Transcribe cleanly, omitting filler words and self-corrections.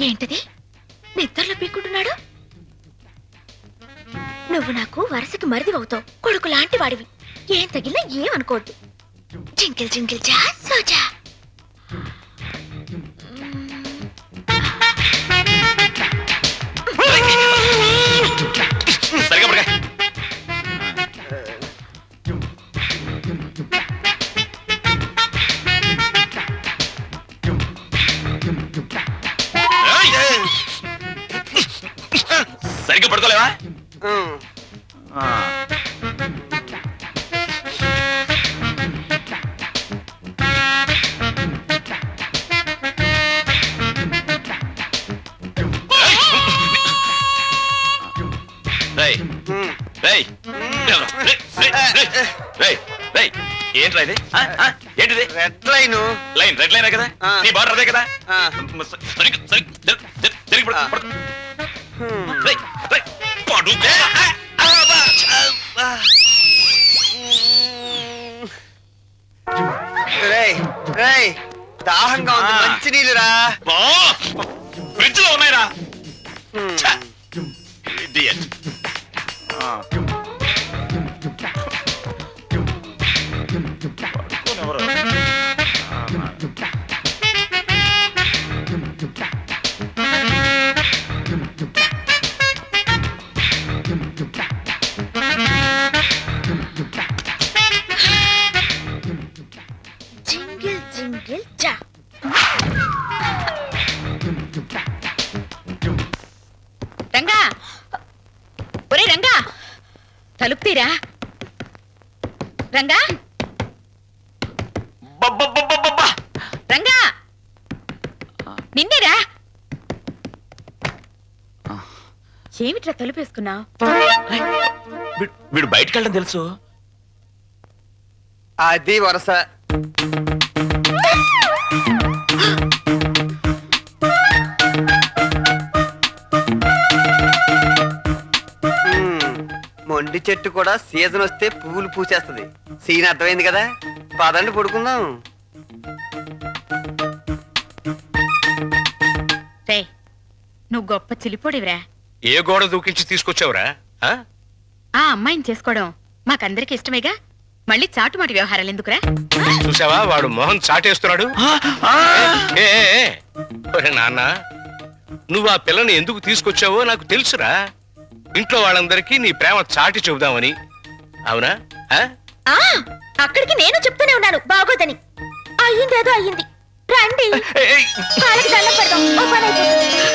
ఏంటిది నిద్రలో పీక్కుంటున్నాడు? నువ్వు నాకు వరుసకి మరిదివవుతావు, కొడుకు లాంటి వాడివి. ఏం తగిలినా ఏమనుకోవద్దు. జింకిల్ జింకిల్ జా సోజా. సరిగ్గా పడుకోలేవా? ఏంట్రా ఇది? ఏంటిది? Red line. రెడ్ లైన్ కదా? నీ బార్డర్ అదే కదా? దాహంగా ఉంది, మంచి నీళ్ళురా. ఫ్రిడ్జ్ లో ఉన్నాయిరా. జింగిల్ జింగిల్ జా. రంగా, ఒరే రంగా, తలుపు తీరా. రంగా, రంగా, నిన్నేరా. ఏమిట్రా తలుపేసుకున్నావు? వీడు బయటకు వెళ్ళడం తెలుసు. అది వరస. మొండి చెట్టు కూడా సీజన్ వస్తే పువ్వులు పూసేస్తుంది. సీన్ అర్థమైంది కదా, పదండి పడుకుందాం. రే, నువ్వు గొప్ప చిలిపోడివిరా. ఏ గోడ దూకించి తీసుకొచ్చావురా? ఆ అమ్మాయిని చేసుకోవడం మాకందరికి ఇష్టమేగా, మళ్ళీ చాటుమాటి వ్యవహారాలు ఎందుకురా? చూసావా, వాడు మొహం చాటేస్తున్నాడు. ఏ, ఏ, ఏ. ఒరే నాన్న, నువ్వు ఆ పిల్లని ఎందుకు తీసుకొచ్చావో నాకు తెలుసురా. ఇంట్లో వాళ్ళందరికీ నీ ప్రేమ చాటి చెబుదామని. అవునా? అక్కడికి నేను చెప్తూనే ఉన్నాను బాగోదని. అయ్యింది, ఏదో అయ్యింది. రండి, కాళ్ళకి దండం పెడదాం. ఓ పని అయిపోతుంది.